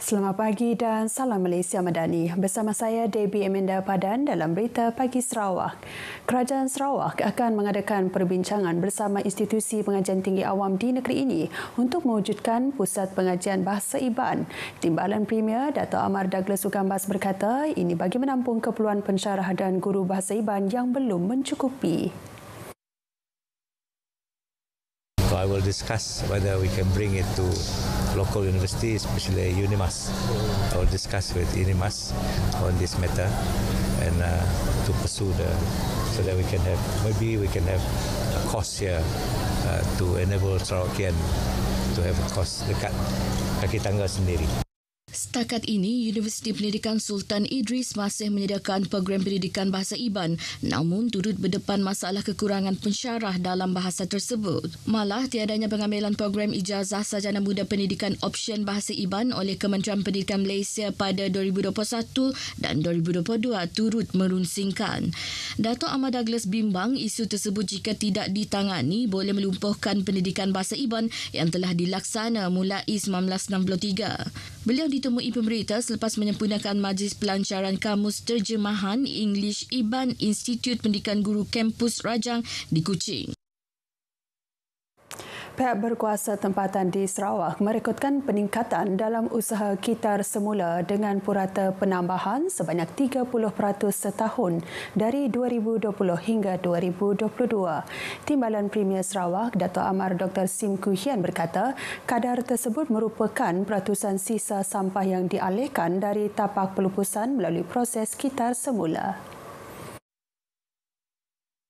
Selamat pagi dan salam Malaysia Madani. Bersama saya Debbie Amanda Padan dalam Berita Pagi Sarawak. Kerajaan Sarawak akan mengadakan perbincangan bersama institusi pengajian tinggi awam di negeri ini untuk mewujudkan pusat pengajian bahasa Iban. Timbalan Premier Dato' Amar Douglas Ugambas berkata ini bagi menampung keperluan pensyarah dan guru bahasa Iban yang belum mencukupi. So I will discuss whether we can bring it to local university, especially UNIMAS. I will discuss with UNIMAS on this matter and to pursue so that we can have a course here to enable Sarawakian to have a course dekat kaki tangga sendiri. Setakat ini, Universiti Pendidikan Sultan Idris masih menyediakan program pendidikan bahasa Iban, namun turut berdepan masalah kekurangan pensyarah dalam bahasa tersebut. Malah, tiadanya pengambilan program ijazah sarjana muda pendidikan option bahasa Iban oleh Kementerian Pendidikan Malaysia pada 2021 dan 2022 turut merunsingkan. Dato' Amar Douglas bimbang isu tersebut jika tidak ditangani boleh melumpuhkan pendidikan bahasa Iban yang telah dilaksana mulai 1963. Beliau ditemui pemberita selepas menyempurnakan Majlis Pelancaran Kamus Terjemahan English Iban Institut Pendidikan Guru Kampus Rajang di Kuching. Pihak berkuasa tempatan di Sarawak merekodkan peningkatan dalam usaha kitar semula dengan purata penambahan sebanyak 30% setahun dari 2020 hingga 2022. Timbalan Premier Sarawak, Dato' Amar Dr. Sim Koo Hian berkata, kadar tersebut merupakan peratusan sisa sampah yang dialihkan dari tapak pelupusan melalui proses kitar semula.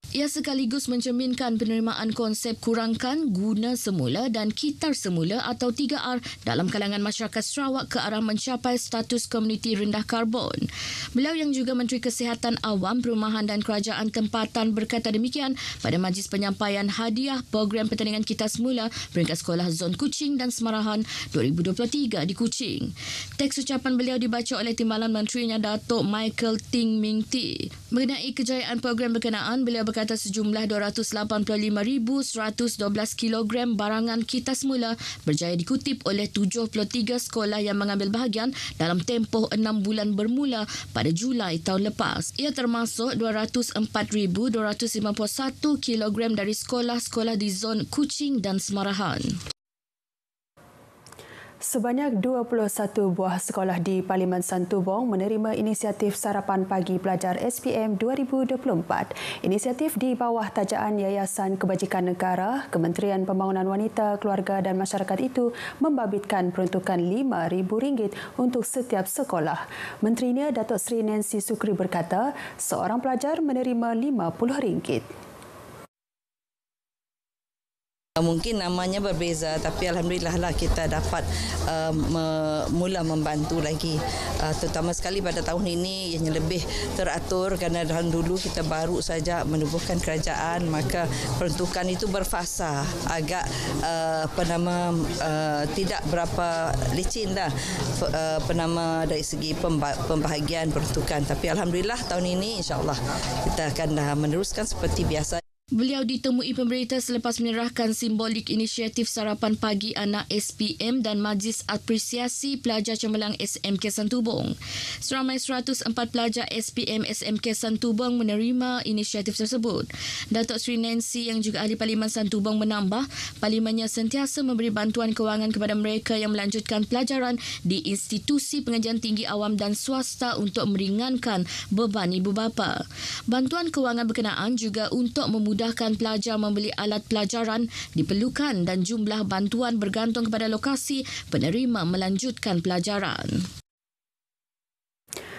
Ia sekaligus mencerminkan penerimaan konsep kurangkan, guna semula dan kitar semula atau 3R dalam kalangan masyarakat Sarawak ke arah mencapai status komuniti rendah karbon. Beliau yang juga Menteri Kesihatan Awam, Perumahan dan Kerajaan Tempatan berkata demikian pada majlis penyampaian hadiah program pertandingan kitar semula peringkat sekolah Zon Kuching dan Semarahan 2023 di Kuching. Teks ucapan beliau dibaca oleh Timbalan Menterinya Datuk Michael Ting Ming Ti. Mengenai kejayaan program berkenaan, beliau berkata sejumlah 285,112 kilogram barangan kitar semula berjaya dikutip oleh 73 sekolah yang mengambil bahagian dalam tempoh 6 bulan bermula pada Julai tahun lepas. Ia termasuk 204,251 kilogram dari sekolah-sekolah di zon Kuching dan Semarahan. Sebanyak 21 buah sekolah di Parlimen Santubong menerima inisiatif Sarapan Pagi Pelajar SPM 2024. Inisiatif di bawah tajaan Yayasan Kebajikan Negara, Kementerian Pembangunan Wanita, Keluarga dan Masyarakat itu membabitkan peruntukan RM5,000 untuk setiap sekolah. Menterinya Datuk Seri Nancy Sukri berkata, seorang pelajar menerima RM50. Mungkin namanya berbeza, tapi Alhamdulillah lah kita dapat mula membantu lagi. Terutama sekali pada tahun ini yang lebih teratur kerana dulu kita baru saja menubuhkan kerajaan, maka peruntukan itu berfasa, agak tidak berapa licin dah dari segi pembahagian peruntukan. Tapi Alhamdulillah tahun ini insyaAllah kita akan meneruskan seperti biasa. Beliau ditemui pemberita selepas menyerahkan simbolik inisiatif Sarapan Pagi Anak SPM dan Majlis Apresiasi Pelajar Cemerlang SMK Santubong. Seramai 104 pelajar SPM SMK Santubong menerima inisiatif tersebut. Datuk Seri Nancy yang juga Ahli Parlimen Santubong menambah, Parlimennya sentiasa memberi bantuan kewangan kepada mereka yang melanjutkan pelajaran di institusi pengajian tinggi awam dan swasta untuk meringankan beban ibu bapa. Bantuan kewangan berkenaan juga untuk memudahkan pelajar membeli alat pelajaran diperlukan dan jumlah bantuan bergantung kepada lokasi penerima melanjutkan pelajaran.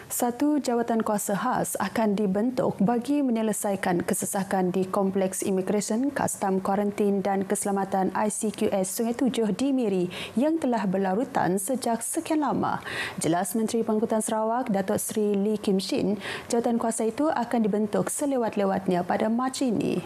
Satu jawatan kuasa khas akan dibentuk bagi menyelesaikan kesesakan di Kompleks Imigresen, Kastam, Kuarantin dan Keselamatan ICQS Sungai Tujuh di Miri yang telah berlarutan sejak sekian lama. Jelas Menteri Pengangkutan Sarawak, Datuk Seri Lee Kim Shin, jawatan kuasa itu akan dibentuk selewat-lewatnya pada Mac ini.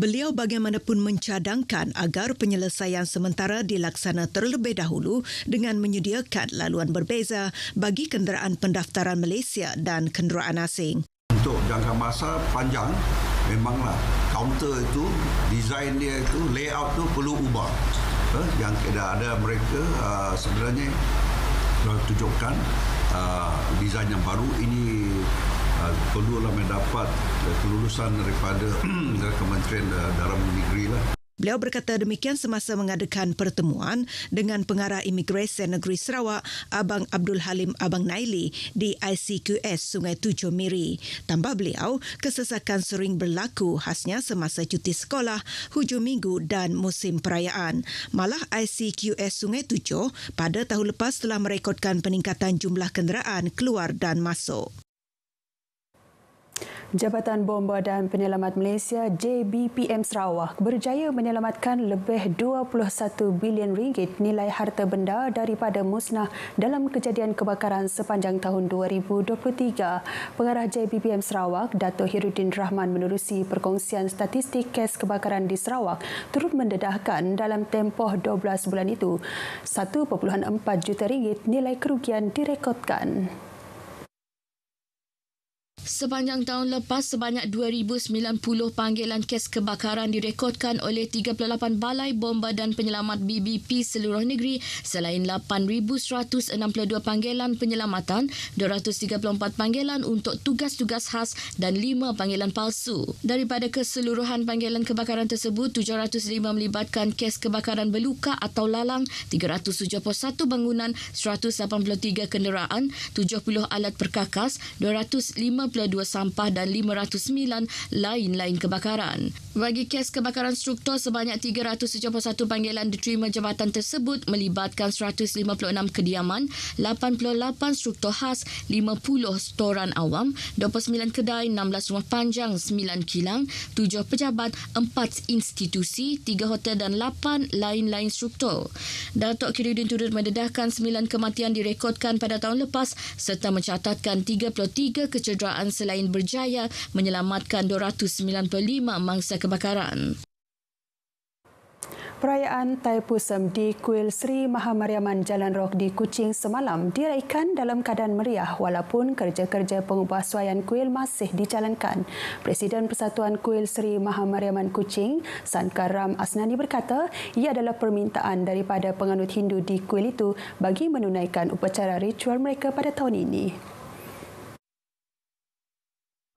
Beliau bagaimanapun mencadangkan agar penyelesaian sementara dilaksana terlebih dahulu dengan menyediakan laluan berbeza bagi kenderaan pendaftaran Malaysia dan kenderaan asing. Untuk jangka masa panjang, memanglah kaunter itu, desain dia itu, layout tu perlu ubah. yang tidak ada mereka sebenarnya tunjukkan desain yang baru ini perlulah mendapat kelulusan daripada Kementerian Dalam Negeri lah. Beliau berkata demikian semasa mengadakan pertemuan dengan Pengarah Imigresen Negeri Sarawak, Abang Abdul Halim Abang Naili di ICQS Sungai Tujuh Miri. Tambah beliau, kesesakan sering berlaku khasnya semasa cuti sekolah, hujung minggu dan musim perayaan. Malah ICQS Sungai Tujuh pada tahun lepas telah merekodkan peningkatan jumlah kenderaan keluar dan masuk. Jabatan Bomba dan Penyelamat Malaysia JBPM Sarawak berjaya menyelamatkan lebih 21 bilion ringgit nilai harta benda daripada musnah dalam kejadian kebakaran sepanjang tahun 2023. Pengarah JBPM Sarawak, Dato' Hiruddin Rahman menerusi perkongsian statistik kes kebakaran di Sarawak turut mendedahkan dalam tempoh 12 bulan itu 1.4 juta ringgit nilai kerugian direkodkan. Sepanjang tahun lepas, sebanyak 2,090 panggilan kes kebakaran direkodkan oleh 38 balai bomba dan penyelamat BBP seluruh negeri selain 8,162 panggilan penyelamatan, 234 panggilan untuk tugas-tugas khas dan 5 panggilan palsu. Daripada keseluruhan panggilan kebakaran tersebut, 705 melibatkan kes kebakaran berluka atau lalang, 371 bangunan, 183 kenderaan, 70 alat perkakas, 252 sampah dan 509 lain-lain kebakaran. Bagi kes kebakaran struktur, sebanyak 371 panggilan diterima jabatan tersebut melibatkan 156 kediaman, 88 struktur khas, 50 storan awam, 29 kedai, 16 rumah panjang, 9 kilang, 7 pejabat, 4 institusi, 3 hotel dan 8 lain-lain struktur. Datuk Hiruddin turut mendedahkan 9 kematian direkodkan pada tahun lepas serta mencatatkan 33 kecederaan selain berjaya menyelamatkan 295 mangsa kebakaran. Perayaan Thaipusam di Kuil Sri Mahamariaman Jalan Rock di Kuching semalam diraikan dalam keadaan meriah walaupun kerja-kerja pengubahsuaian kuil masih dijalankan. Presiden Persatuan Kuil Sri Mahamariaman Kuching, Sankaram Asnani berkata ia adalah permintaan daripada penganut Hindu di kuil itu bagi menunaikan upacara ritual mereka pada tahun ini.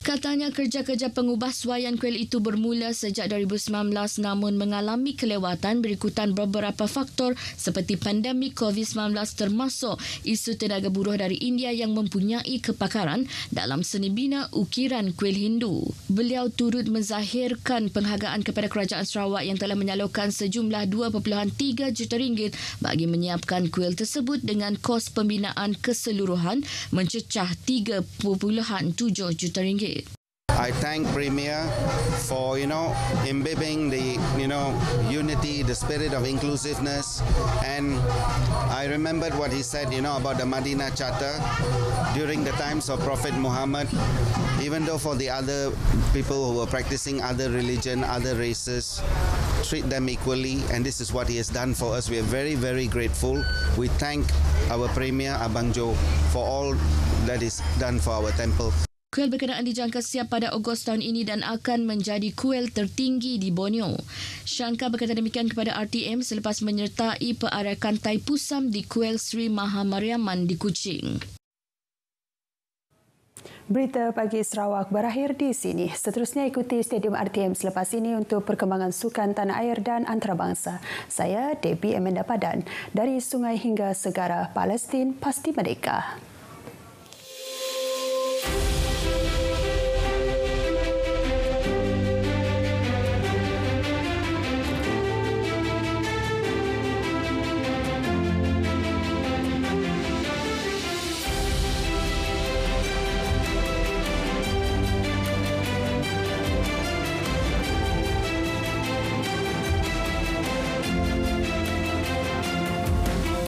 Katanya kerja-kerja pengubahsuaian kuil itu bermula sejak 2019 namun mengalami kelewatan berikutan beberapa faktor seperti pandemik COVID-19 termasuk isu tenaga buruh dari India yang mempunyai kepakaran dalam seni bina ukiran kuil Hindu. Beliau turut menzahirkan penghargaan kepada Kerajaan Sarawak yang telah menyalurkan sejumlah 2.3 juta ringgit bagi menyiapkan kuil tersebut dengan kos pembinaan keseluruhan mencecah 3.7 juta ringgit. I thank Premier for, imbibing the, unity, the spirit of inclusiveness. And I remembered what he said, about the Madinah Charter during the times of Prophet Muhammad. Even though for the other people who were practicing other religion, other races, treat them equally. And this is what he has done for us. We are very, very grateful. We thank our Premier, Abang Jo, for all that is done for our temple. Kuil berkenaan dijangka siap pada Ogos tahun ini dan akan menjadi kuil tertinggi di Borneo. Shankar berkata demikian kepada RTM selepas menyertai perarakan Thaipusam di Kuil Sri Mahamariaman di Kuching. Berita pagi Sarawak berakhir di sini. Seterusnya ikuti Stadium RTM selepas ini untuk perkembangan sukan tanah air dan antarabangsa. Saya Debbie Amanda Padan. Dari sungai hingga segara, Palestin pasti merdeka.